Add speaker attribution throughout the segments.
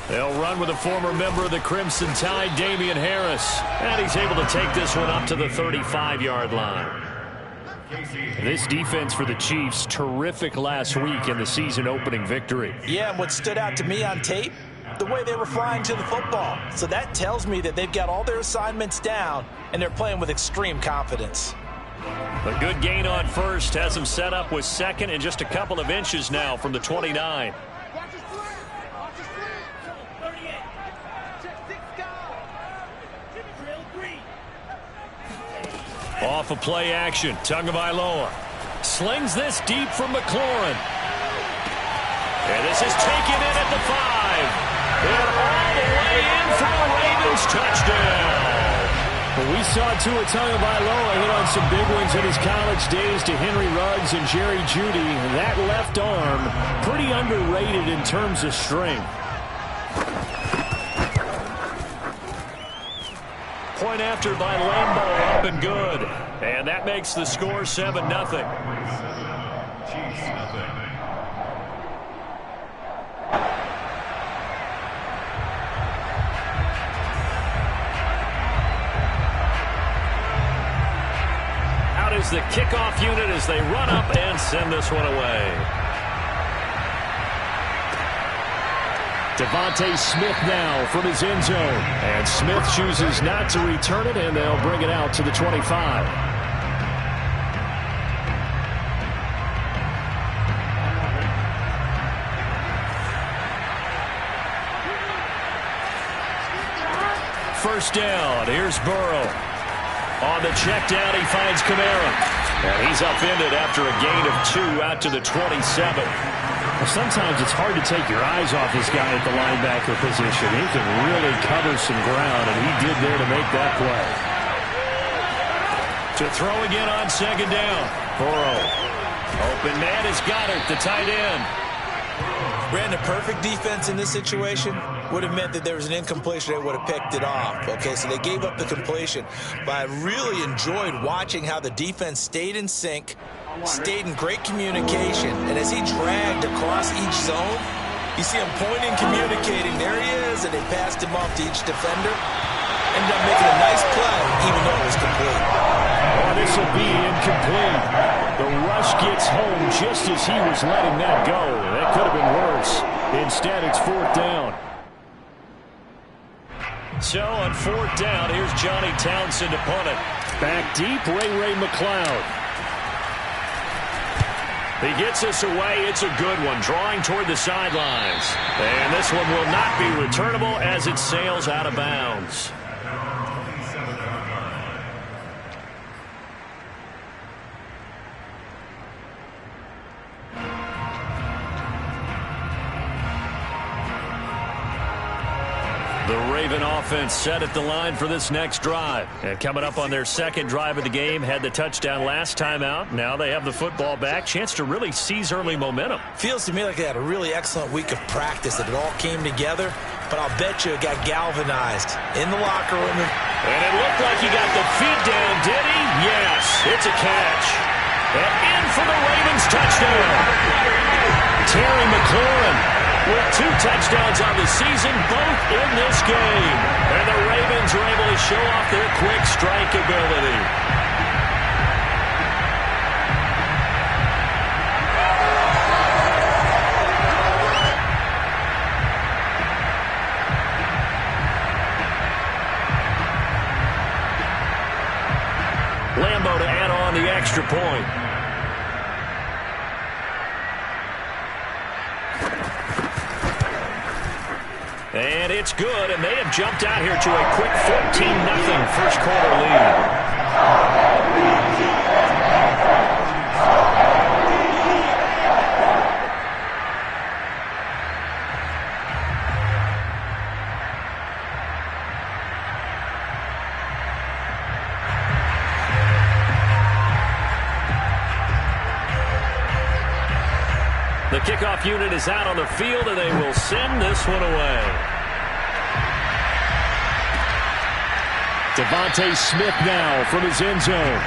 Speaker 1: They'll run with a former member of the Crimson Tide, Damian Harris. And he's able to take this one up to the 35-yard line. This defense for the Chiefs, terrific last week in the season-opening victory.
Speaker 2: Yeah, and what stood out to me on tape, the way they were flying to the football. So that tells me that they've got all their assignments down, and they're playing with extreme confidence.
Speaker 1: A good gain on first has them set up with second and just a couple of inches now from the 29. Off of play action, Tagovailoa slings this deep from McLaurin. And this is taken in at the 5. And all the way in for a Ravens touchdown.
Speaker 3: Well, we saw Tua Tagovailoa hit on some big ones in his college days to Henry Ruggs and Jerry Jeudy. That left arm, pretty underrated in terms of strength.
Speaker 1: Point after by Lambeau, up and good. And that makes the score 7-0. Out is the kickoff unit as they run up and send this one away.
Speaker 3: Devontae Smith now from his end zone. And Smith chooses not to return it, and they'll bring it out to the 25.
Speaker 1: First down, here's Burrow. On the check down, he finds Kamara. And he's upended after a gain of 2 out to the 27.
Speaker 3: Well, sometimes it's hard to take your eyes off this guy at the linebacker position. He can really cover some ground, and he did there to make that play.
Speaker 1: To throw again on second down. Burrow. Open man has got it, the tight end.
Speaker 2: Brandon, perfect defense in this situation would have meant that there was an incompletion. They would have picked it off. Okay, so they gave up the completion. But I really enjoyed watching how the defense stayed in sync, stayed in great communication. And as he dragged across each zone, you see him pointing, communicating. There he is, and they passed him off to each defender. Ended up making a nice play, even though it was complete.
Speaker 3: Oh, this will be incomplete. The rush gets home just as he was letting that go. That could have been worse. Instead, it's 4th down.
Speaker 1: So on 4th down, here's Johnny Townsend to punt it.
Speaker 3: Back deep, Ray McLeod.
Speaker 1: He gets us away. It's a good one, drawing toward the sidelines. And this one will not be returnable as it sails out of bounds. The Raven offense set at the line for this next drive. And coming up on their second drive of the game, had the touchdown last time out. Now they have the football back. Chance to really seize early momentum.
Speaker 2: Feels to me like they had a really excellent week of practice, that it all came together. But I'll bet you it got galvanized in the locker room.
Speaker 1: And it looked like he got the feet down, did he? Yes, it's a catch. And in for the Ravens touchdown. Terry McLaurin with 2 touchdowns on the season, both in this game. And the Ravens are able to show off their quick strike ability. Lambeau to add on the extra point. And it's good, and they have jumped out here to a quick 14-0 first quarter lead. The kickoff unit is out on the field, and they will send this one away.
Speaker 3: Devontae Smith now from his end zone.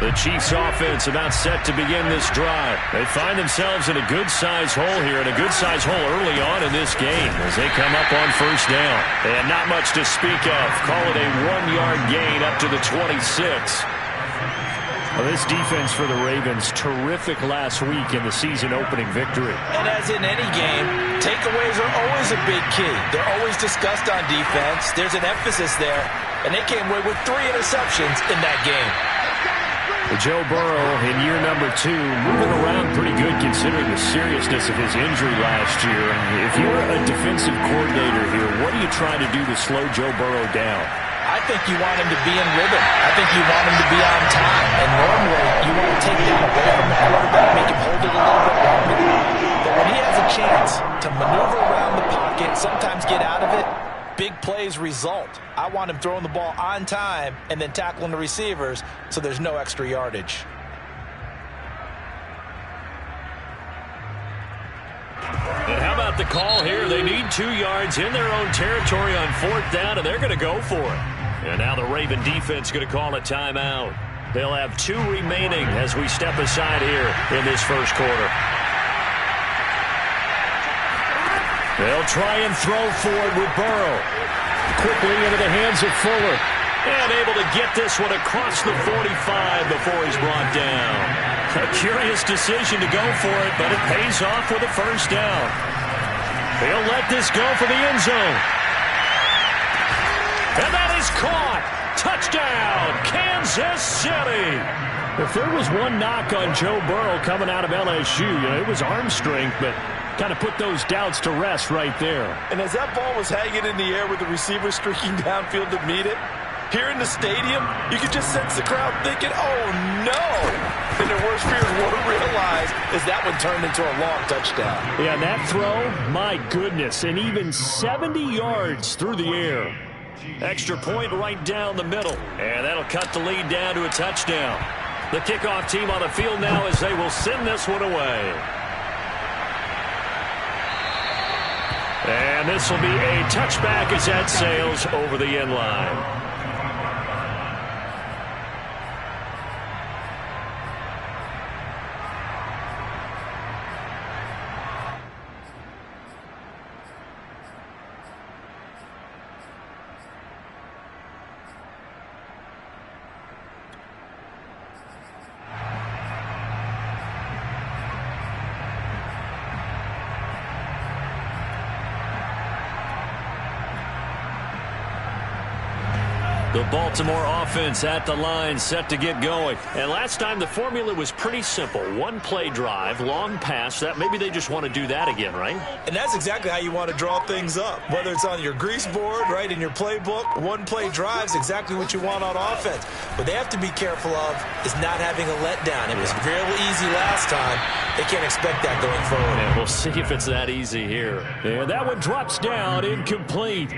Speaker 3: The Chiefs offense about set to begin this drive. They find themselves in a good-sized hole here, and a good-sized hole early on in this game as they come up on first down. And not much to speak of. Call it a 1-yard gain up to the 26. Well, this defense for the Ravens, terrific last week in the season-opening victory.
Speaker 2: And as in any game, takeaways are always a big key. They're always discussed on defense. There's an emphasis there, and they came away with 3 interceptions in that game.
Speaker 3: Joe Burrow in year number 2, moving around pretty good considering the seriousness of his injury last year. If you're a defensive coordinator here, what are you trying to do to slow Joe Burrow down?
Speaker 2: I think you want him to be in rhythm. I think you want him to be on time. And normally, you want to take that away from the quarterback, make him hold it a little bit longer. But when he has a chance to maneuver around the pocket, sometimes get out of it, big plays result. I want him throwing the ball on time and then tackling the receivers so there's no extra yardage.
Speaker 3: And how about the call here? They need 2 yards in their own territory on 4th down, and they're going to go for it. And now the Raven defense going to call a timeout. They'll have 2 remaining as we step aside here in this first quarter. They'll try and throw forward with Burrow. Quickly into the hands of Fuller. And able to get this one across the 45 before he's brought down. A curious decision to go for it, but it pays off with a first down. He'll let this go for the end zone. And that is caught. Touchdown, Kansas City. If there was one knock on Joe Burrow coming out of LSU, it was arm strength, but kind of put those doubts to rest right there.
Speaker 2: And as that ball was hanging in the air with the receiver streaking downfield to meet it, here in the stadium, you could just sense the crowd thinking, oh, no. And their worst fears won't realize as that one turned into a long touchdown.
Speaker 3: Yeah, and that throw, my goodness, and even 70 yards through the air. Extra point right down the middle. And that'll cut the lead down to a touchdown. The kickoff team on the field now as they will send this one away. And this will be a touchback as that sails over the end line. The Baltimore offense at the line, set to get going. And last time the formula was pretty simple. 1-play drive, long pass. That maybe they just want to do that again, right?
Speaker 2: And that's exactly how you want to draw things up. Whether it's on your grease board, right, in your playbook, 1-play drive is exactly what you want on offense. What they have to be careful of is not having a letdown. It was real easy last time. They can't expect that going forward.
Speaker 3: And we'll see if it's that easy here. And that one drops down, incomplete.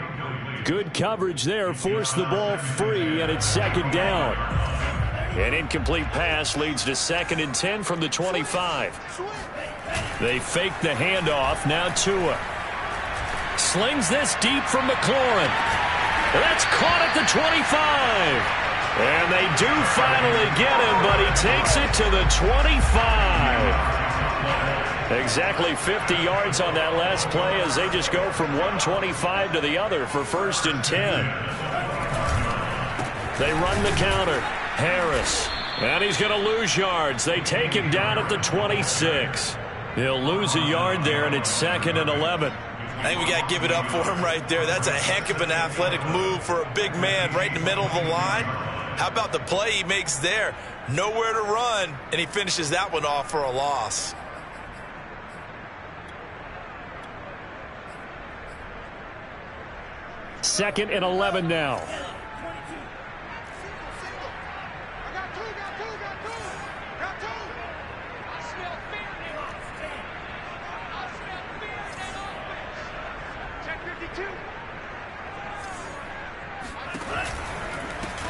Speaker 3: Good coverage there, forced the ball free, and it's 2nd down. An incomplete pass leads to 2nd and 10 from the 25. They fake the handoff, now Tua. Slings this deep from McLaurin. That's caught at the 25. And they do finally get him, but he takes it to the 25. Exactly 50 yards on that last play as they just go from 125 to the other for 1st and 10. They run the counter. Harris. And he's going to lose yards. They take him down at the 26. He'll lose a yard there, and it's 2nd and 11.
Speaker 2: I think we got to give it up for him right there. That's a heck of an athletic move for a big man right in the middle of the line. How about the play he makes there? Nowhere to run, and he finishes that one off for a loss.
Speaker 3: Second and 11 now.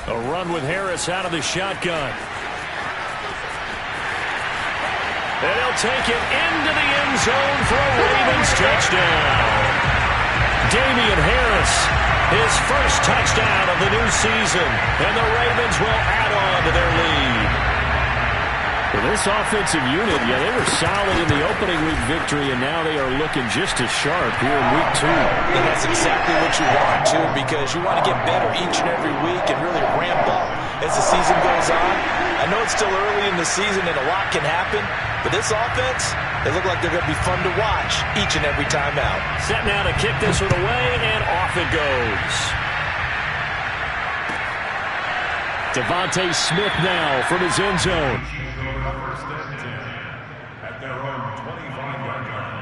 Speaker 3: A run with Harris out of the shotgun. And he'll take it into the end zone for a Ravens touchdown. Damian Harris, his first touchdown of the new season. And the Ravens will add on to their lead. Well, this offensive unit, yeah, they were solid in the opening week victory, and now they are looking just as sharp here in week 2.
Speaker 2: And that's exactly what you want, too, because you want to get better each and every week and really ramp up as the season goes on. I know it's still early in the season and a lot can happen, but this offense, they look like they're going to be fun to watch each and every time out.
Speaker 3: Set now to kick this one away, and off it goes. Devontae Smith now from his end zone.
Speaker 4: At their own 25-yard line.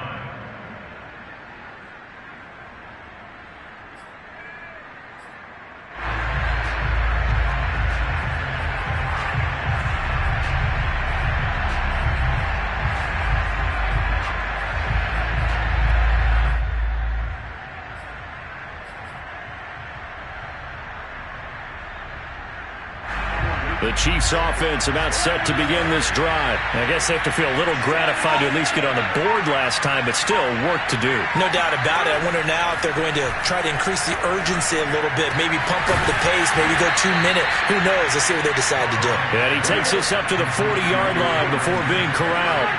Speaker 3: The Chiefs offense about set to begin this drive. I guess they have to feel a little gratified to at least get on the board last time, but still work to do.
Speaker 2: No doubt about it. I wonder now if they're going to try to increase the urgency a little bit, maybe pump up the pace, maybe go 2-minute. Who knows? Let's see what they decide to do.
Speaker 3: And he takes us up to the 40-yard line before being corralled.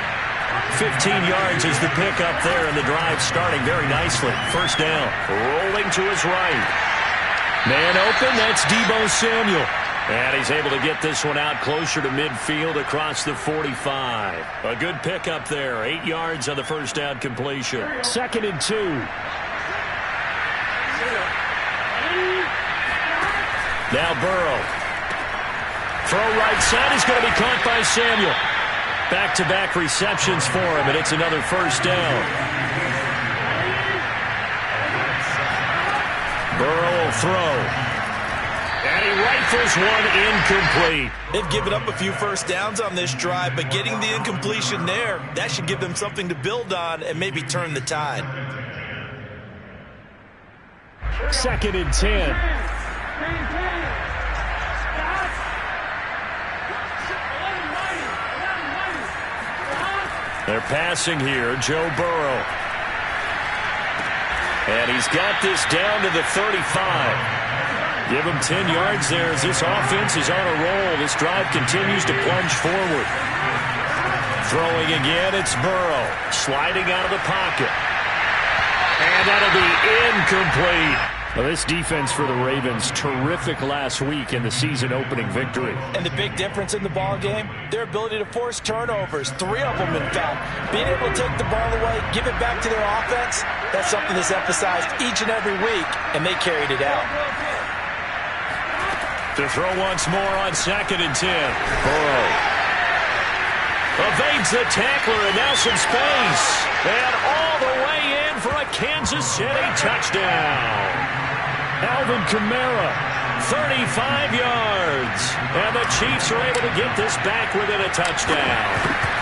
Speaker 3: 15 yards is the pickup there, and the drive starting very nicely. First down. Rolling to his right. Man open, that's Deebo Samuel. And he's able to get this one out closer to midfield across the 45. A good pickup there. 8 yards on the first down completion. 2nd and 2. Now Burrow. Throw right side is going to be caught by Samuel. Back-to-back receptions for him, and it's another first down. Burrow will throw. And he rifles one incomplete.
Speaker 2: They've given up a few first downs on this drive, but getting the incompletion there, that should give them something to build on and maybe turn the tide.
Speaker 3: 2nd and 10. They're passing here, Joe Burrow. And he's got this down to the 35. Give him 10 yards there as this offense is on a roll. This drive continues to plunge forward. Throwing again, it's Burrow. Sliding out of the pocket. And that'll be incomplete. Well, this defense for the Ravens, terrific last week in the season-opening victory.
Speaker 2: And the big difference in the ball game, their ability to force turnovers, 3 of them, in fact. Being able to take the ball away, give it back to their offense, that's something that's emphasized each and every week, and they carried it out.
Speaker 3: To throw once more on 2nd and 10. Burrow evades the tackler, and now some space. And all the way in for a Kansas City touchdown. Alvin Kamara, 35 yards. And the Chiefs are able to get this back within a touchdown.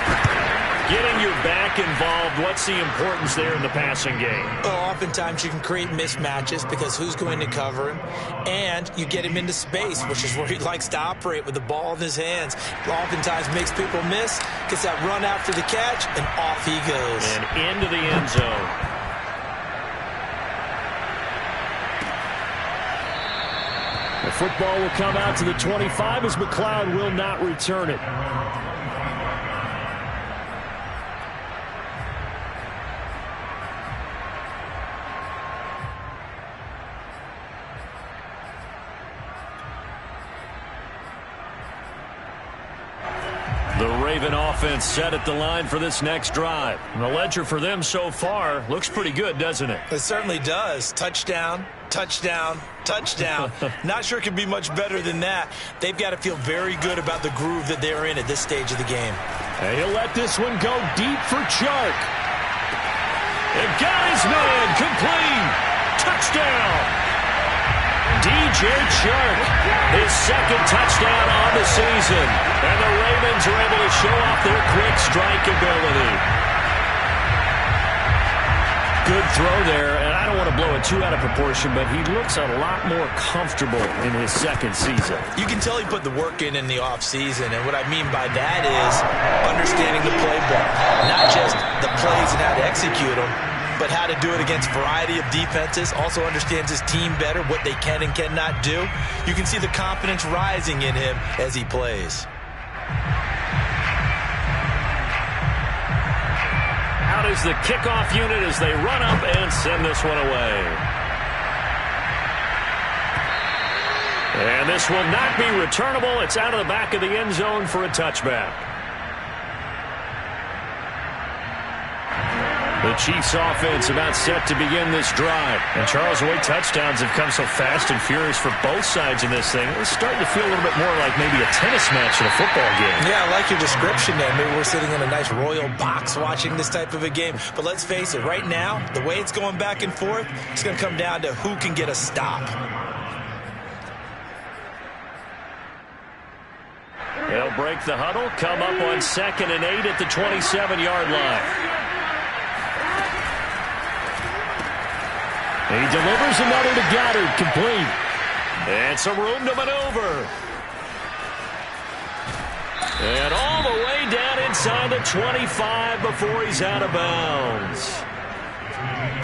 Speaker 3: Getting your back involved, what's the importance there in the passing game?
Speaker 2: Well, oftentimes you can create mismatches because who's going to cover him? And you get him into space, which is where he likes to operate with the ball in his hands. Oftentimes makes people miss, gets that run after the catch, and off he goes.
Speaker 3: And into the end zone. The football will come out to the 25 as McLeod will not return it. The Raven offense set at the line for this next drive. And the ledger for them so far looks pretty good, doesn't it?
Speaker 2: It certainly does. Touchdown, touchdown, touchdown. Not sure it can be much better than that. They've got to feel very good about the groove that they're in at this stage of the game.
Speaker 3: And he'll let this one go deep for Chark. And got his man complete. Touchdown. DJ Chark, his 2nd touchdown on the season. And the Ravens are able to show off their quick strike ability. Good throw there, and I don't want to blow it too out of proportion, but he looks a lot more comfortable in his 2nd season.
Speaker 2: You can tell he put the work in the offseason, and what I mean by that is understanding the playbook. Not just the plays and how to execute them, but how to do it against a variety of defenses. Also understands his team better, what they can and cannot do. You can see the confidence rising in him as he plays.
Speaker 3: is the kickoff unit as they run up and send this one away. And this will not be returnable. It's out of the back of the end zone for a touchback. The Chiefs offense about set to begin this drive. And Charles, the way touchdowns have come so fast and furious for both sides in this thing, it's starting to feel a little bit more like maybe a tennis match in a football game.
Speaker 2: Yeah, I like your description there. Maybe we're sitting in a nice royal box watching this type of a game. But let's face it, right now, the way it's going back and forth, it's going to come down to who can get a stop.
Speaker 3: They'll break the huddle, come up on 2nd and 8 at the 27-yard line. He delivers another to Goddard, complete. And some room to maneuver. And all the way down inside the 25 before he's out of bounds.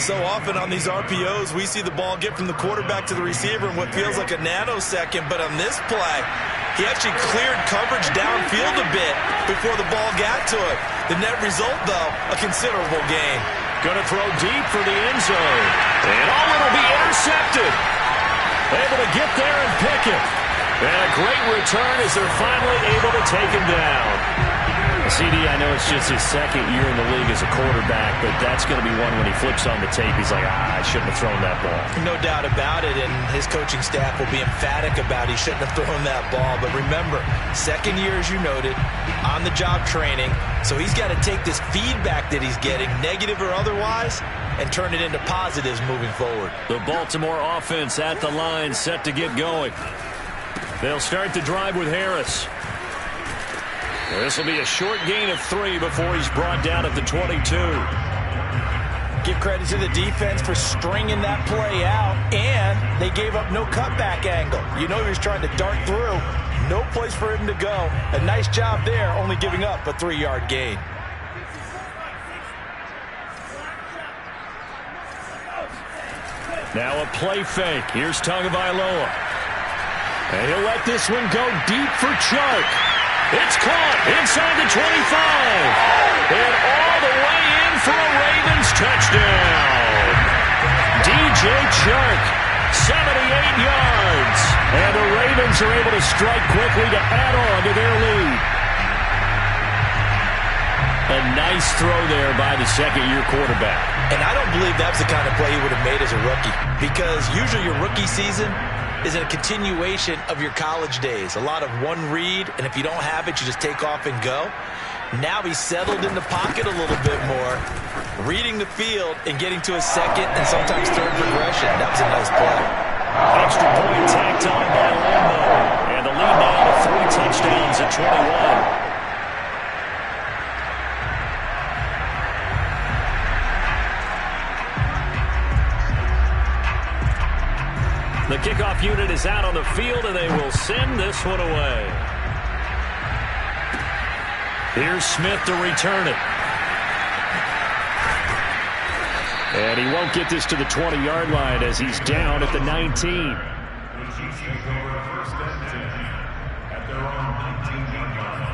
Speaker 2: So often on these RPOs, we see the ball get from the quarterback to the receiver in what feels like a nanosecond. But on this play, he actually cleared coverage downfield a bit before the ball got to him. The net result, though, a considerable gain.
Speaker 3: Going to throw deep for the end zone. And it'll be intercepted. Able to get there and pick it. And a great return as they're finally able to take him down. CD, I know it's just his second year in the league as a quarterback, but that's going to be one when he flips on the tape. He's like, I shouldn't have thrown that ball.
Speaker 2: No doubt about it, and his coaching staff will be emphatic about he shouldn't have thrown that ball. But remember, second year, as you noted, on-the-job training, so he's got to take this feedback that he's getting, negative or otherwise, and turn it into positives moving forward.
Speaker 3: The Baltimore offense at the line, set to get going. They'll start the drive with Harris. This will be a short gain of 3 before he's brought down at the 22.
Speaker 2: Give credit to the defense for stringing that play out, and they gave up no cutback angle. You know he was trying to dart through. No place for him to go. A nice job there, only giving up a 3-yard gain.
Speaker 3: Now a play fake. Here's Tagovailoa. And he'll let this one go deep for Chark. It's caught inside the 25. And all the way in for a Ravens touchdown. DJ Chark, 78 yards. And the Ravens are able to strike quickly to add on to their lead. A nice throw there by the second-year quarterback.
Speaker 2: And I don't believe that's the kind of play he would have made as a rookie, because usually your rookie season is a continuation of your college days. A lot of one read, and if you don't have it, you just take off and go. Now he's settled in the pocket a little bit more, reading the field and getting to his second and sometimes third progression. That was a nice play.
Speaker 3: Extra point tacked on by Lambo. And the lead now to 3 touchdowns at 21. The kickoff unit is out on the field, and they will send this one away. Here's Smith to return it. And he won't get this to the 20-yard line as he's down at the 19.
Speaker 4: The Chiefs take over first and 10 at their own 19-yard line.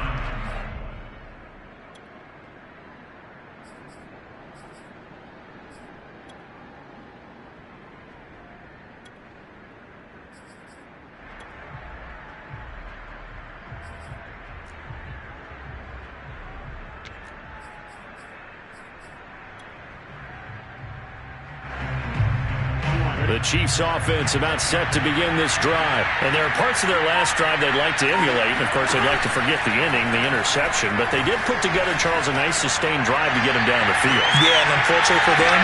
Speaker 3: The Chiefs offense about set to begin this drive. And there are parts of their last drive they'd like to emulate. And, of course, they'd like to forget the ending, the interception. But they did put together, Charles, a nice sustained drive to get him down the field.
Speaker 2: Yeah, and unfortunately for them,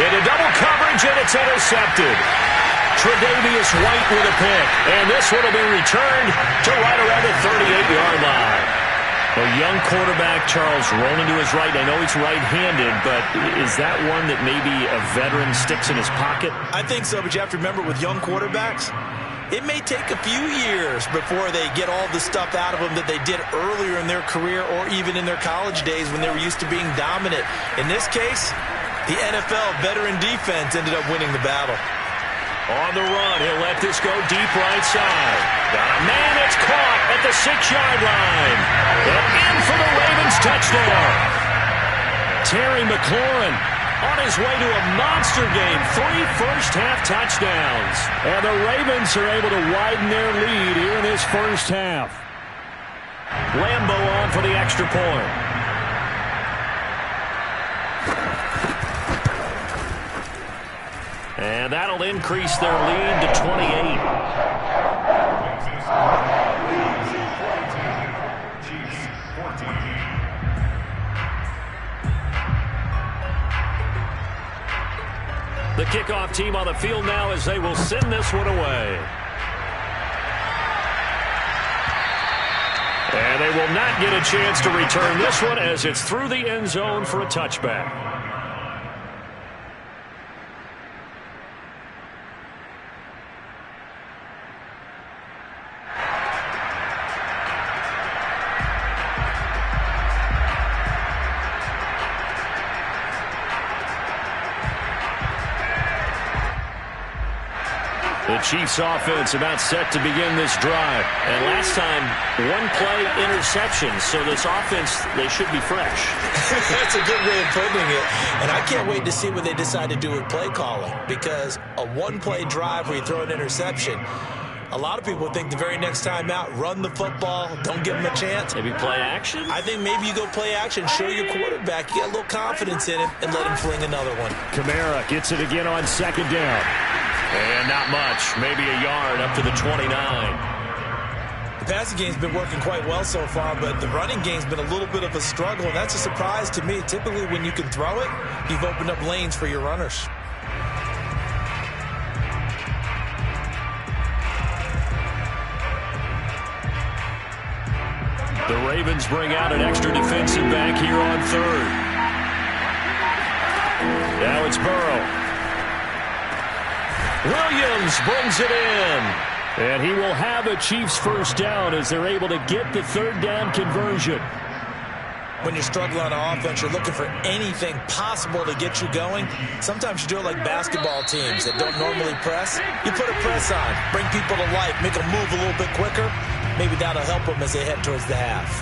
Speaker 3: into double coverage, and it's intercepted. Tre'Davious White with a pick. And this one will be returned to right around the 38-yard line. A young quarterback, Charles, rolling to his right. I know he's right-handed, but is that one that maybe a veteran sticks in his pocket?
Speaker 2: I think so, but you have to remember with young quarterbacks, it may take a few years before they get all the stuff out of them that they did earlier in their career or even in their college days when they were used to being dominant. In this case, the NFL veteran defense ended up winning the battle.
Speaker 3: On the run, he'll let this go deep right side. Got a man that's caught at the 6-yard line. And in for the Ravens touchdown. Terry McLaurin on his way to a monster game. 3 first-half touchdowns. And the Ravens are able to widen their lead here in this first half. Lambo on for the extra point. And that'll increase their lead to 28. The kickoff team on the field now as they will send this one away. And they will not get a chance to return this one as it's through the end zone for a touchback. The Chiefs offense about set to begin this drive. And last time, one play interception. So this offense, they should be fresh.
Speaker 2: That's a good way of putting it. And I can't wait to see what they decide to do with play calling. Because a one-play drive where you throw an interception, a lot of people think the very next time out, run the football, don't give them a chance.
Speaker 3: Maybe play action?
Speaker 2: I think maybe you go play action, show your quarterback, you got a little confidence in him, and let him fling another one.
Speaker 3: Kamara gets it again on second down. And not much, maybe a yard up to the 29.
Speaker 2: The passing game's been working quite well so far, but the running game's been a little bit of a struggle, and that's a surprise to me. Typically, when you can throw it, you've opened up lanes for your runners.
Speaker 3: The Ravens bring out an extra defensive back here on third. Now it's Burrow. Williams brings it in. And he will have a Chiefs first down as they're able to get the third down conversion.
Speaker 2: When you're struggling on offense, you're looking for anything possible to get you going. Sometimes you do it like basketball teams that don't normally press. You put a press on, bring people to life, make them move a little bit quicker. Maybe that'll help them as they head towards the half.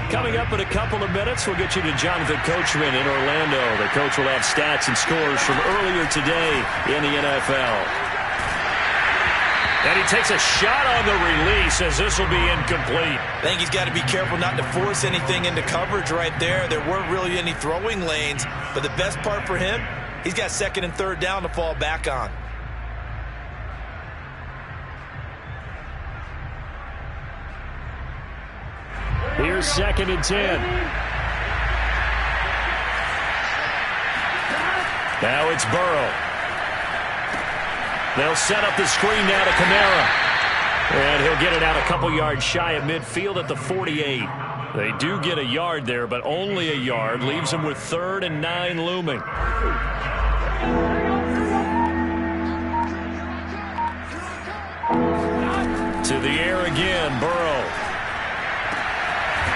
Speaker 3: Coming up in a couple of minutes, we'll get you to Jonathan Coachman in Orlando. The coach will have stats and scores from earlier today in the NFL. And he takes a shot on the release as this will be incomplete.
Speaker 2: I think he's got to be careful not to force anything into coverage right there. There weren't really any throwing lanes, but the best part for him, he's got second and third down to fall back on.
Speaker 3: Here's second and 10. Now it's Burrow. They'll set up the screen now to Kamara. And he'll get it out a couple yards shy of midfield at the 48. They do get a yard there, but only a yard. Leaves them with 3rd and 9 looming. To the air again, Burrow.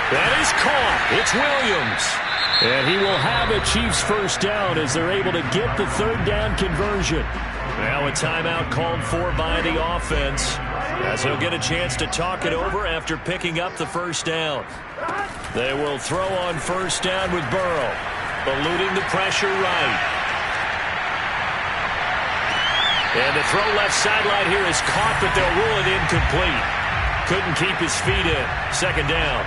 Speaker 3: That is caught. It's Williams. And he will have a Chiefs first down as they're able to get the third down conversion. Now a timeout called for by the offense as he'll get a chance to talk it over after picking up the first down. They will throw on first down with Burrow, eluding the pressure right. And the throw left sideline here is caught, but they'll rule it incomplete. Couldn't keep his feet in. Second down.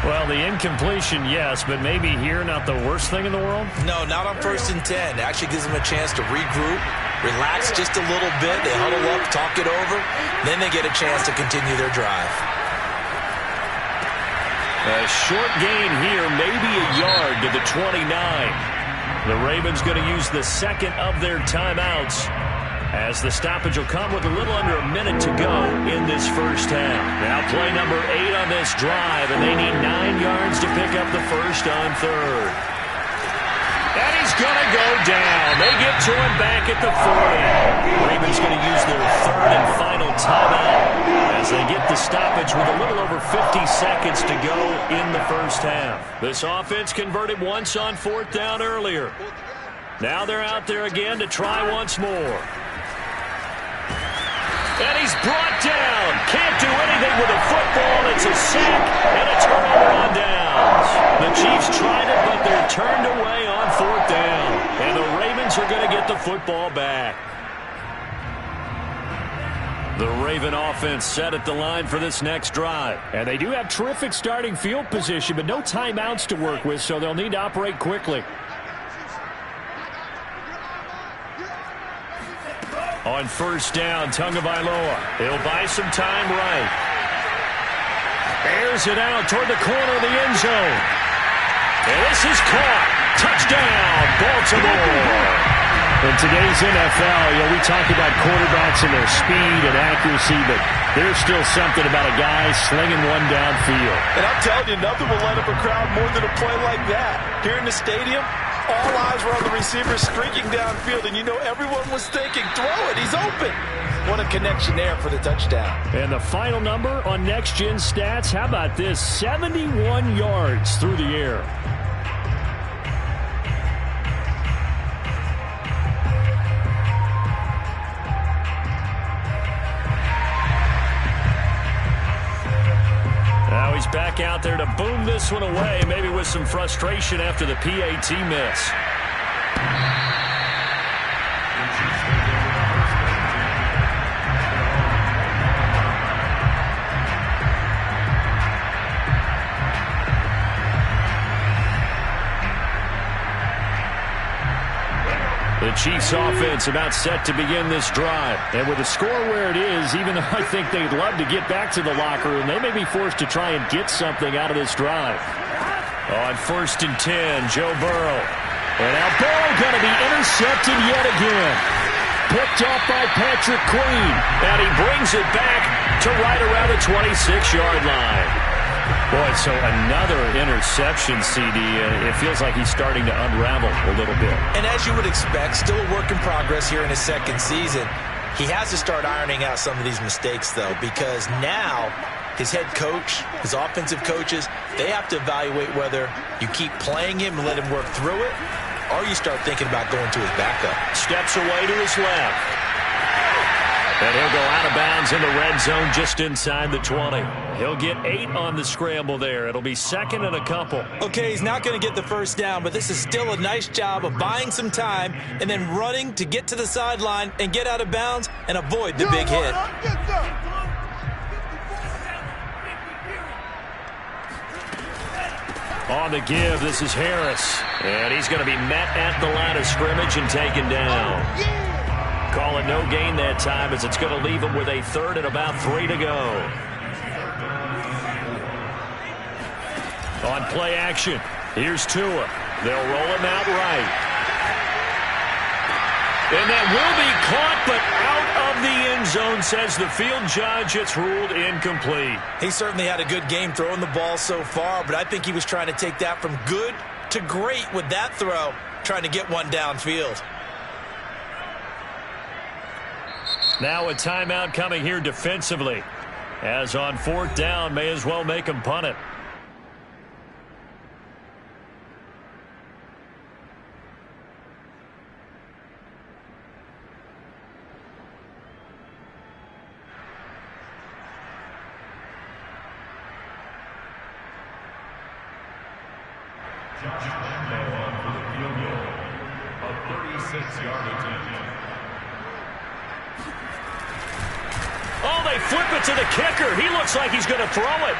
Speaker 3: Well, the incompletion, yes, but maybe here not the worst thing in the world?
Speaker 2: No, not on 1st and 10. It actually gives them a chance to regroup, relax just a little bit. They huddle up, talk it over. Then they get a chance to continue their drive.
Speaker 3: A short gain here, maybe a yard to the 29. The Ravens going to use the second of their timeouts as the stoppage will come with a little under a minute to go in this first half. Now play number 8 on this drive, and they need 9 yards to pick up the first on third. And he's going to go down. They get to him back at the 40. Ravens going to use their third and final timeout as they get the stoppage with a little over 50 seconds to go in the first half. This offense converted once on 4th down earlier. Now they're out there again to try once more. And he's brought down. Can't do anything with a football. It's a sack and a turnover on downs. The Chiefs tried it, but they're turned away on 4th down. And the Ravens are going to get the football back. The Raven offense set at the line for this next drive.
Speaker 1: And they do have terrific starting field position, but no timeouts to work with, so they'll need to operate quickly.
Speaker 3: On 1st down, Tagovailoa. He'll buy some time right. Airs it out toward the corner of the end zone. And this is caught. Touchdown, Baltimore.
Speaker 1: In today's NFL, we talk about quarterbacks and their speed and accuracy, but there's still something about a guy slinging one downfield.
Speaker 2: And I'm telling you, nothing will light up a crowd more than a play like that. Here in the stadium, all eyes were on the receiver streaking downfield, and you know everyone was thinking, throw it, he's open. What a connection there for the touchdown.
Speaker 1: And the final number on Next Gen Stats, how about this? 71 yards through the air.
Speaker 3: Now he's back out there to boom this one away, maybe with some frustration after the PAT miss. The Chiefs offense about set to begin this drive.
Speaker 1: And with the score where it is, even though I think they'd love to get back to the locker room, they may be forced to try and get something out of this drive.
Speaker 3: On 1st and 10, Joe Burrow. And now Burrow going to be intercepted yet again. Picked off by Patrick Queen. And he brings it back to right around the 26-yard line. Boy, so another interception, CD. It feels like he's starting to unravel a little bit.
Speaker 2: And as you would expect, still a work in progress here in his second season. He has to start ironing out some of these mistakes, though, because now his head coach, his offensive coaches, they have to evaluate whether you keep playing him and let him work through it, or you start thinking about going to his backup.
Speaker 3: Steps away to his left. And he'll go out of bounds in the red zone just inside the 20. He'll get 8 on the scramble there. It'll be 2nd and a couple.
Speaker 2: Okay, he's not going to get the first down, but this is still a nice job of buying some time and then running to get to the sideline and get out of bounds and avoid the big hit.
Speaker 3: On the give, this is Harris. And he's going to be met at the line of scrimmage and taken down. Call it no gain that time as it's going to leave him with a 3rd and about 3 to go. On play action, here's Tua. They'll roll him out right. And that will be caught, but out of the end zone, says the field judge. It's ruled incomplete.
Speaker 2: He certainly had a good game throwing the ball so far, but I think he was trying to take that from good to great with that throw, trying to get one downfield.
Speaker 3: Now a timeout coming here defensively. As on 4th down, may as well make him punt it.
Speaker 4: Josh Lambo on for the field goal. A 36-yard attempt.
Speaker 3: Oh, they flip it to the kicker. He looks like he's going to throw it.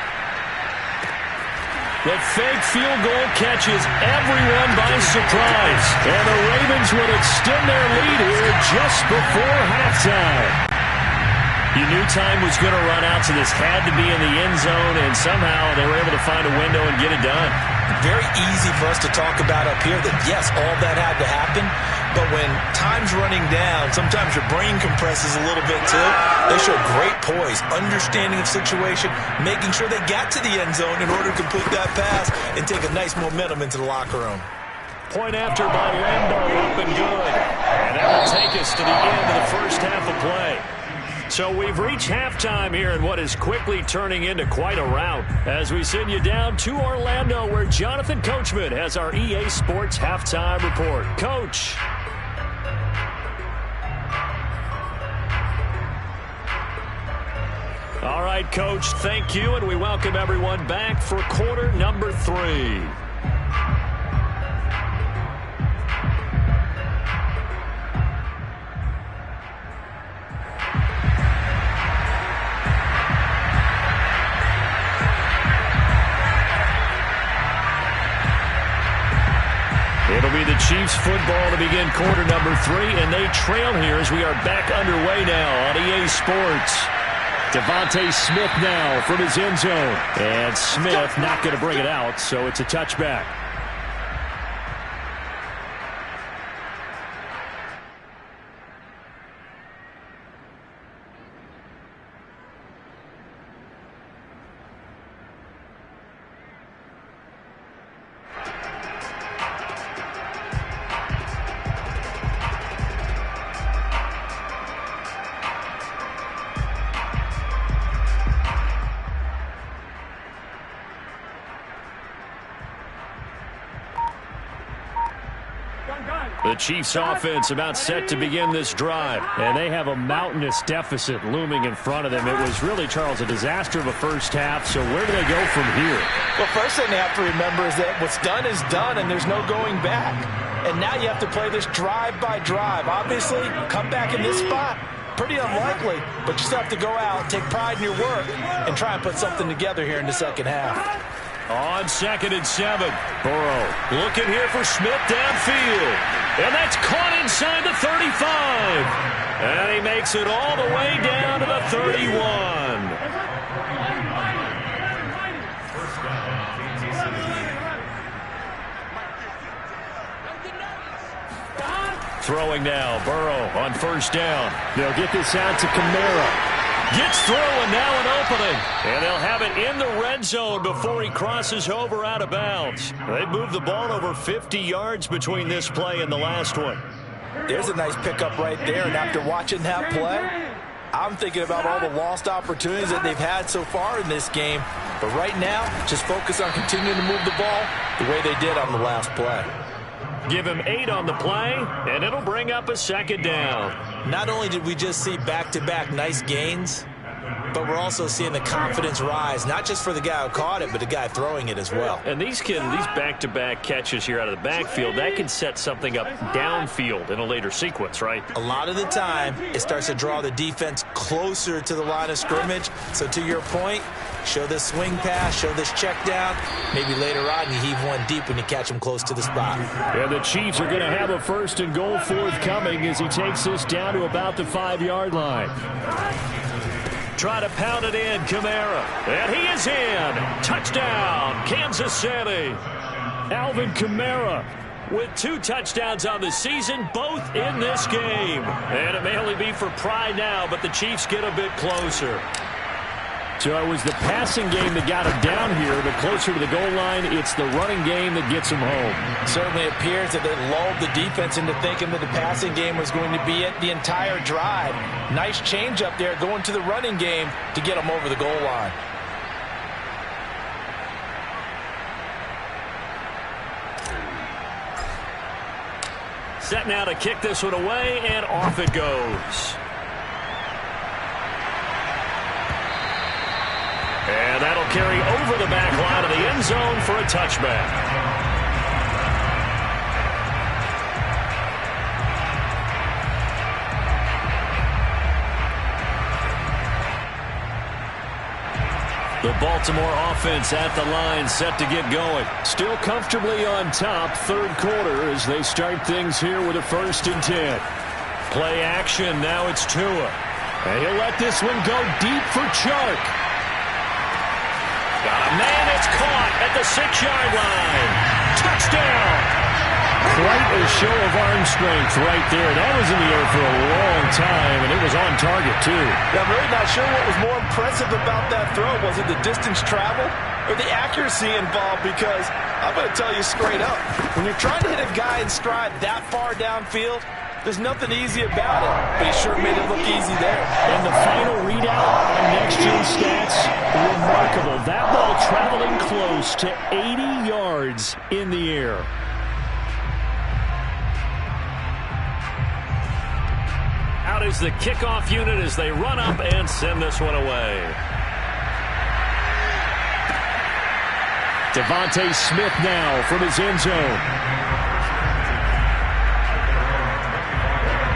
Speaker 3: The fake field goal catches everyone by surprise. And the Ravens would extend their lead here just before halftime. You knew time was going to run out, so this had to be in the end zone, and somehow they were able to find a window and get it done.
Speaker 2: Very easy for us to talk about up here that, yes, all that had to happen, but when time's running down, sometimes your brain compresses a little bit too. They showed great poise, understanding of situation, making sure they got to the end zone in order to complete that pass and take a nice momentum into the locker room.
Speaker 3: Point after by Lambo, up and good. And that will take us to the end of the first half of play. So we've reached halftime here in what is quickly turning into quite a rout as we send you down to Orlando where Jonathan Coachman has our EA Sports halftime report. Coach. All right, Coach, thank you, and we welcome everyone back for quarter number 3. Chiefs football to begin quarter number 3, and they trail here as we are back underway now on EA Sports. Devontae Smith now from his end zone. And Smith not going to bring it out, so it's a touchback. The Chiefs offense about set to begin this drive, and they have a mountainous deficit looming in front of them. It was really, Charles, a disaster of a first half, so where do they go from here?
Speaker 2: Well, first thing they have to remember is that what's done is done, and there's no going back. And now you have to play this drive by drive. Obviously, come back in this spot, pretty unlikely, but you still have to go out, take pride in your work, and try and put something together here in the second half.
Speaker 3: On 2nd and 7, Burrow looking here for Smith downfield. And that's caught inside the 35. And he makes it all the way down to the 31. Throwing now, Burrow on first down. They'll get this out to Kamara. Gets through, and now an opening. And they'll have it in the red zone before he crosses over out of bounds. They moved the ball over 50 yards between this play and the last one.
Speaker 2: There's a nice pickup right there, and after watching that play, I'm thinking about all the lost opportunities that they've had so far in this game. But right now, just focus on continuing to move the ball the way they did on the last play.
Speaker 3: Give him 8 on the play, and it'll bring up a second down.
Speaker 2: Not only did we just see back-to-back nice gains, but we're also seeing the confidence rise, not just for the guy who caught it, but the guy throwing it as well.
Speaker 3: And these back-to-back catches here out of the backfield, that can set something up downfield in a later sequence, right?
Speaker 2: A lot of the time, it starts to draw the defense closer to the line of scrimmage. So to your point, show this swing pass, show this check down. Maybe later on you heave one deep when you catch him close to the spot.
Speaker 3: And the Chiefs are going to have a 1st and goal forthcoming as he takes this down to about the 5-yard line. Try to pound it in, Kamara. And he is in. Touchdown, Kansas City. Alvin Kamara with 2 touchdowns on the season, both in this game. And it may only be for pride now, but the Chiefs get a bit closer. So it was the passing game that got him down here, but closer to the goal line, it's the running game that gets him home.
Speaker 2: Certainly appears that they lulled the defense into thinking that the passing game was going to be it the entire drive. Nice change up there going to the running game to get them over the goal line.
Speaker 3: Set now to kick this one away, and off it goes. And that'll carry over the back line of the end zone for a touchback. The Baltimore offense at the line, set to get going. Still comfortably on top, 3rd quarter as they start things here with a 1st and 10. Play action, now it's Tua. And he'll let this one go deep for Chark. Got a man that's caught at the 6-yard line. Touchdown! Quite a show of arm strength right there. That was in the air for a long time, and it was on target, too.
Speaker 2: I'm really not sure what was more impressive about that throw. Was it the distance traveled or the accuracy involved? Because I'm going to tell you straight up, when you're trying to hit a guy in stride that far downfield, there's nothing easy about it, but he sure made it look easy there.
Speaker 3: And the final readout on next-gen stats, remarkable. That ball traveling close to 80 yards in the air. Out is the kickoff unit as they run up and send this one away. Devontae Smith now from his end zone.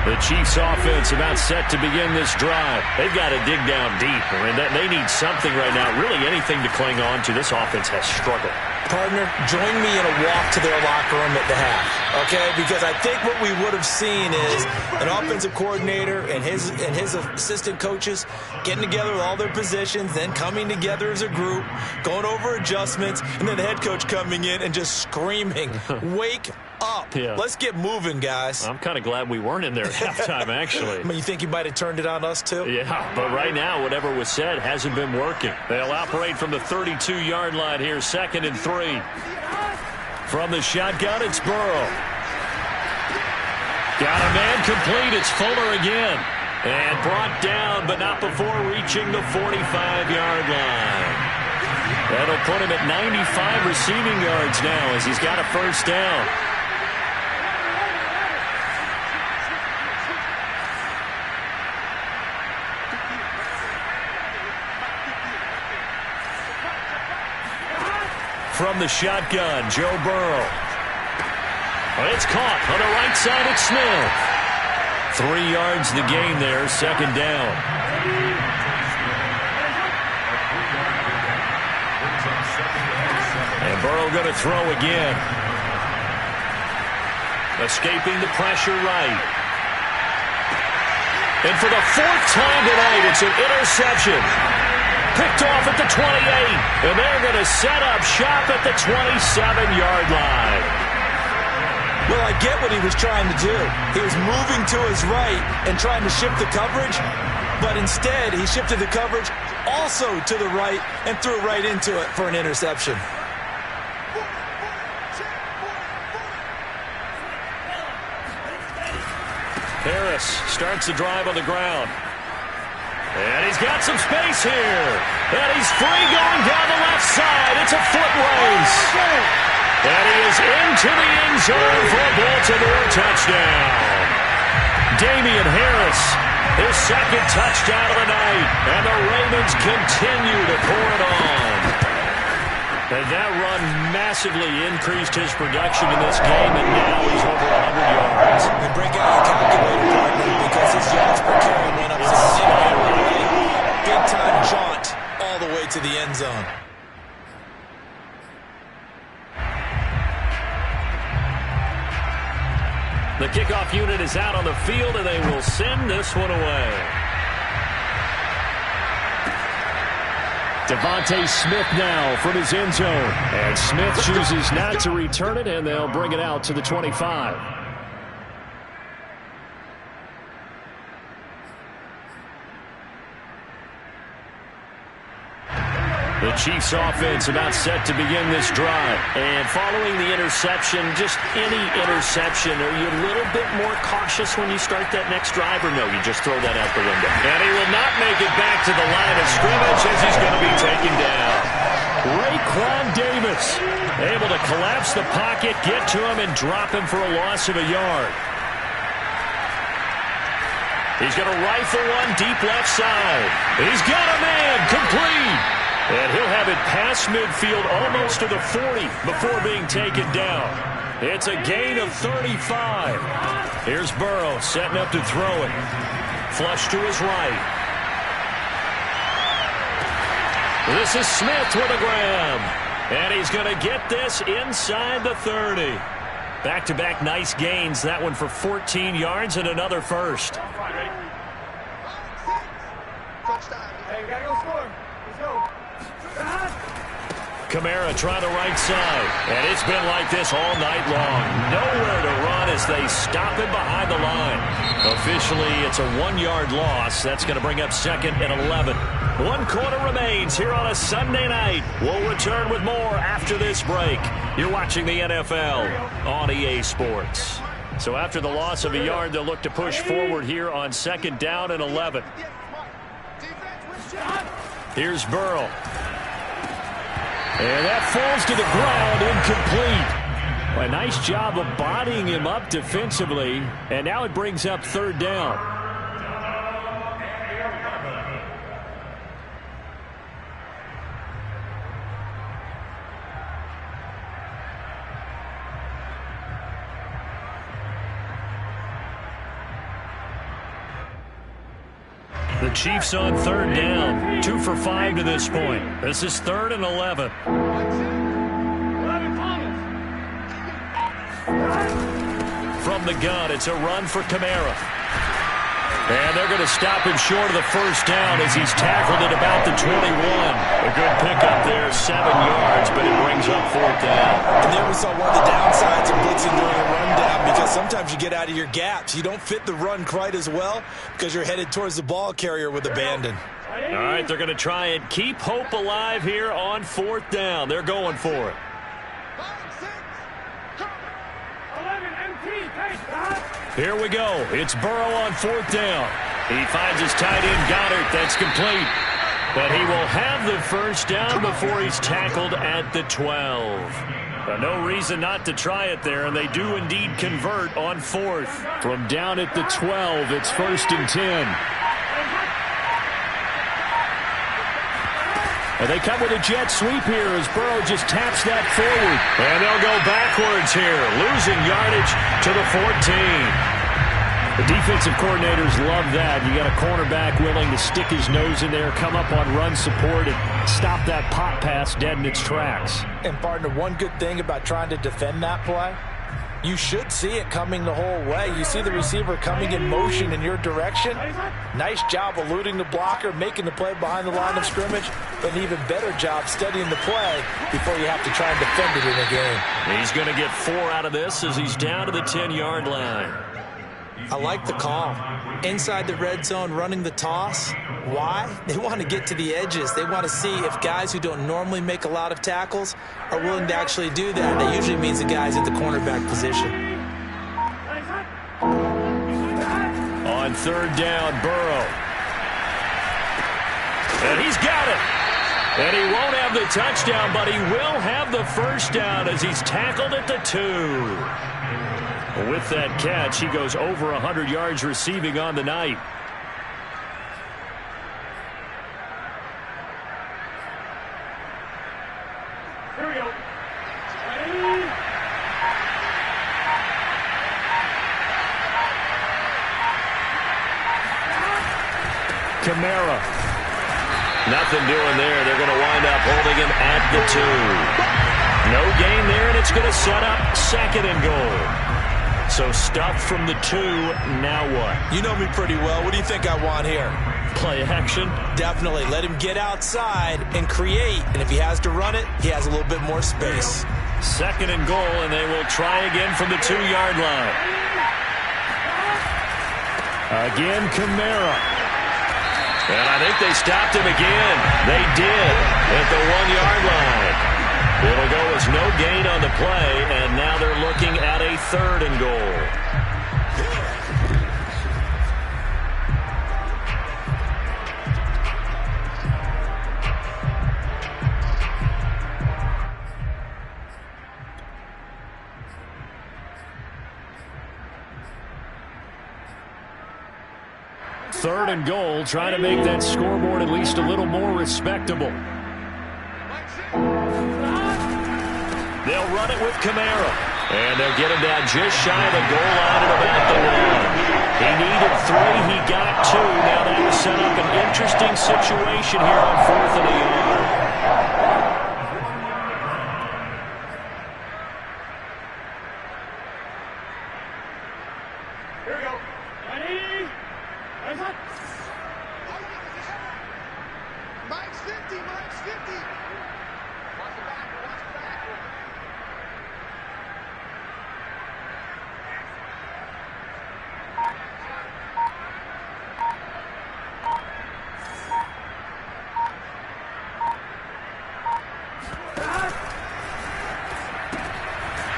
Speaker 3: The Chiefs offense about set to begin this drive. They've got to dig down deep. I mean, they need something right now, really anything to cling on to. This offense has struggled.
Speaker 2: Partner, join me in a walk to their locker room at the half, okay? Because I think what we would have seen is an offensive coordinator and his assistant coaches getting together with all their positions, then coming together as a group, going over adjustments, and then the head coach coming in and just screaming, "Wake up.
Speaker 3: Yeah.
Speaker 2: Let's get moving, guys."
Speaker 3: I'm kind of glad we weren't in there at halftime, actually.
Speaker 2: I mean, you think he might have turned it on us, too?
Speaker 3: Yeah, but right now, whatever was said hasn't been working. They'll operate from the 32-yard line here, 2nd and 3. From the shotgun, it's Burrow. Got a man complete. It's Fuller again. And brought down, but not before reaching the 45-yard line. That'll put him at 95 receiving yards now as he's got a first down. From the shotgun, Joe Burrow. It's caught on the right side. It's Smith. 3 yards the gain there, 2nd down. And Burrow going to throw again. Escaping the pressure right. And for the 4th time tonight, it's an interception. Picked off at the 28, and they're going to set up shop at the 27-yard line.
Speaker 2: Well, I get what he was trying to do. He was moving to his right and trying to shift the coverage, but instead he shifted the coverage also to the right and threw right into it for an interception.
Speaker 3: Harris starts the drive on the ground. And he's got some space here. And he's free going down the left side. It's a foot race. And he is into the end zone for a Baltimore touchdown. Damian Harris, his 2nd touchdown of the night. And the Ravens continue to pour it on. And that run massively increased his production in this game, and now he's over 100 yards.
Speaker 2: And break out your calculator, partner, because his yards per carry went up significantly. Big-time jaunt all the way to the end zone.
Speaker 3: The kickoff unit is out on the field, and they will send this one away. Devontae Smith now from his end zone. And Smith chooses not to return it, and they'll bring it out to the 25. The Chiefs offense about set to begin this drive. And following the interception, just any interception, are you a little bit more cautious when you start that next drive, or no, you just throw that out the window? And he will not make it back to the line of scrimmage as he's going to be taken down. Raekwon Davis able to collapse the pocket, get to him, and drop him for a loss of a yard. He's going to rifle one deep left side. He's got a man complete. And he'll have it past midfield almost to the 40 before being taken down. It's a gain of 35. Here's Burrow setting up to throw it. Flush to his right. This is Smith with a grab. And he's going to get this inside the 30. Back-to-back nice gains. That one for 14 yards and another first.
Speaker 5: Hey, we got to go score. Let's go.
Speaker 3: Kamara trying the right side. And it's been like this all night long. Nowhere to run as they stop him behind the line. Officially, it's a 1-yard loss. That's going to bring up 2nd and 11. 1 quarter remains here on a Sunday night. We'll return with more after this break. You're watching the NFL on EA Sports. So after the loss of a yard, they'll look to push forward here on 2nd down and 11. Here's Burrow. And that falls to the ground, incomplete. A nice job of bodying him up defensively. And now it brings up 3rd down. The Chiefs on 3rd down. 2 for 5 to this point. This is 3rd and 11. from the gun. It's a run for Kamara. And they're going to stop him short of the first down as he's tackled at about the 21. A good pickup there, 7 yards, but it brings up 4th down.
Speaker 2: And there we saw one of the downsides of blitzing during a rundown, because sometimes you get out of your gaps. You don't fit the run quite as well because you're headed towards the ball carrier with abandon.
Speaker 3: All right, they're going to try and keep hope alive here on 4th down. They're going for it.
Speaker 5: 11 MT, pace,
Speaker 3: Here we go. It's Burrow on 4th down. He finds his tight end, Goddard. That's complete. But he will have the first down before he's tackled at the 12. No reason not to try it there, and they do indeed convert on 4th. From down at the 12, it's 1st and 10. And they come with a jet sweep here as Burrow just taps that forward. And they'll go backwards here, losing yardage to the 14. The defensive coordinators love that. You got a cornerback willing to stick his nose in there, come up on run support, and stop that pop pass dead in its tracks.
Speaker 2: And, partner, one good thing about trying to defend that play, you should see it coming the whole way. You see the receiver coming in motion in your direction. Nice job eluding the blocker, making the play behind the line of scrimmage, but an even better job studying the play before you have to try and defend it in a game.
Speaker 3: He's going to get 4 out of this as he's down to the 10-yard line.
Speaker 2: I like the call. Inside the red zone, running the toss. Why? They want to get to the edges. They want to see if guys who don't normally make a lot of tackles are willing to actually do that. That usually means the guys at the cornerback position.
Speaker 3: On 3rd down, Burrow. And he's got it. And he won't have the touchdown, but he will have the first down as he's tackled at the 2. With that catch, he goes over 100 yards receiving on the night.
Speaker 5: Here we go.
Speaker 3: Kamara. Nothing doing there. They're going to wind up holding him at the 2. No gain there, and it's going to set up 2nd and goal. So stuff from the 2, now what?
Speaker 2: You know me pretty well. What do you think I want here?
Speaker 3: Play action?
Speaker 2: Definitely. Let him get outside and create. And if he has to run it, he has a little bit more space.
Speaker 3: 2nd and goal, and they will try again from the 2-yard line. Again, Kamara. And I think they stopped him again. They did at the 1-yard line. It'll go as no gain on the play, and now they're looking at a 3rd and goal. Third and goal, trying to make that scoreboard at least a little more respectable. They'll run it with Kamara. And they'll get him down just shy of the goal line at about the 1. He needed 3. He got 2. Now that will set up an interesting situation here on 4th and a yard.
Speaker 5: Here we go. Ready? Mike's 50. Mike's 50. Watch the back. Watch the back.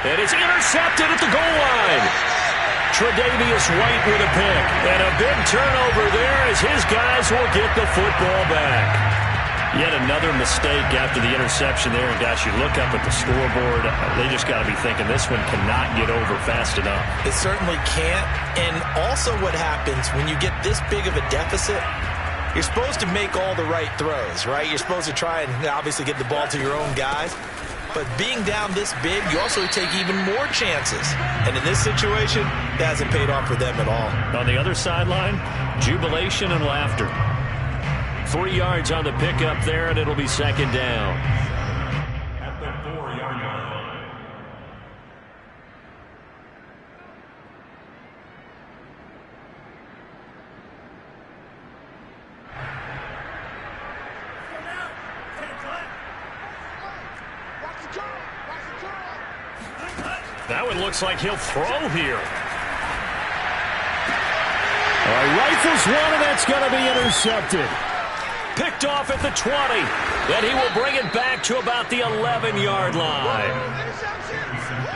Speaker 3: And it's intercepted at the goal line. Tre'Davious White with a pick. And a big turnover there as his guys will get the football back. Yet another mistake after the interception there. And gosh, you look up at the scoreboard, they just got to be thinking this one cannot get over fast enough.
Speaker 2: It certainly can't. And also what happens when you get this big of a deficit, you're supposed to make all the right throws, right? You're supposed to try and obviously get the ball to your own guys. But being down this big, you also take even more chances. And in this situation, it hasn't paid off for them at all.
Speaker 3: On the other sideline, jubilation and laughter. 3 yards on the pickup there, and it'll be 2nd down.
Speaker 4: At the 4-yard line.
Speaker 3: That one looks like he'll throw here. Rifles one, and that's going to be intercepted. Picked off at the 20. Then he will bring it back to about the 11-yard line.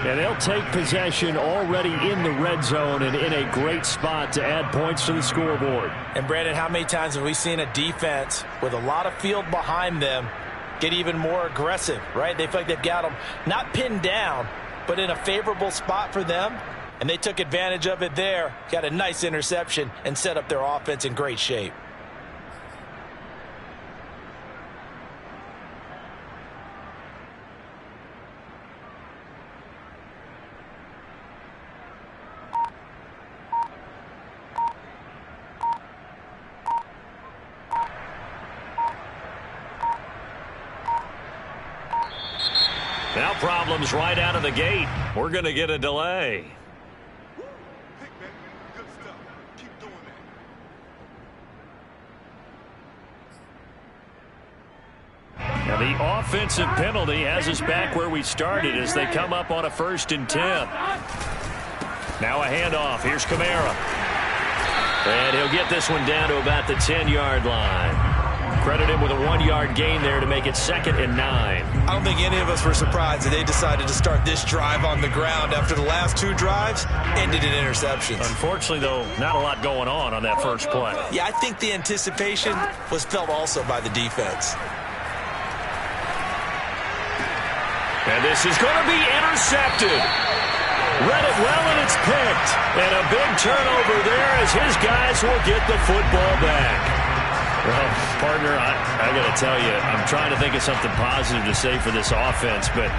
Speaker 3: And they'll take possession already in the red zone and in a great spot to add points to the scoreboard.
Speaker 2: And, Brandon, how many times have we seen a defense with a lot of field behind them get even more aggressive, right? They feel like they've got them not pinned down, but in a favorable spot for them. And they took advantage of it there, got a nice interception, and set up their offense in great shape.
Speaker 3: Now problems right out of the gate. We're going to get a delay. Now the offensive penalty has us back where we started as they come up on a 1st and 10. Now a handoff. Here's Kamara. And he'll get this one down to about the 10-yard line. Credit him with a 1-yard gain there to make it 2nd and 9.
Speaker 2: I don't think any of us were surprised that they decided to start this drive on the ground after the last 2 drives ended in interceptions.
Speaker 3: Unfortunately, though, not a lot going on that first play.
Speaker 2: Yeah, I think the anticipation was felt also by the defense.
Speaker 3: And this is going to be intercepted. Read it well, and it's picked. And a big turnover there as his guys will get the football back. Well, partner, I got to tell you, I'm trying to think of something positive to say for this offense, but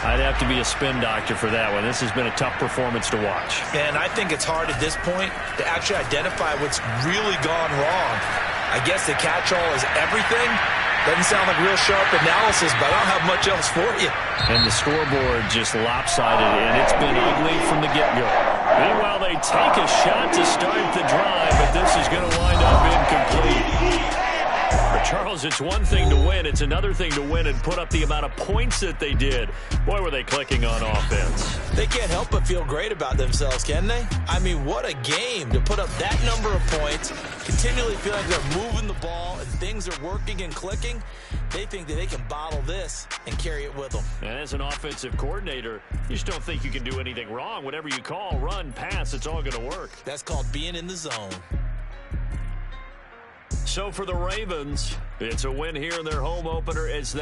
Speaker 3: I'd have to be a spin doctor for that one. This has been a tough performance to watch.
Speaker 2: And I think it's hard at this point to actually identify what's really gone wrong. I guess the catch-all is everything. Doesn't sound like real sharp analysis, but I don't have much else for you.
Speaker 3: And the scoreboard just lopsided, and it's been ugly from the get-go. Meanwhile, they take a shot to start the drive, but this is going to wind up incomplete. For Charles, it's one thing to win. It's another thing to win and put up the amount of points that they did. Boy, were they clicking on offense.
Speaker 2: They can't help but feel great about themselves, can they? I mean, what a game to put up that number of points, continually feel like they're moving the ball and things are working and clicking. They think that they can bottle this and carry it with them.
Speaker 3: And as an offensive coordinator, you just don't think you can do anything wrong. Whatever you call, run, pass, it's all going to work.
Speaker 2: That's called being in the zone.
Speaker 3: So for the Ravens, it's a win here in their home opener as they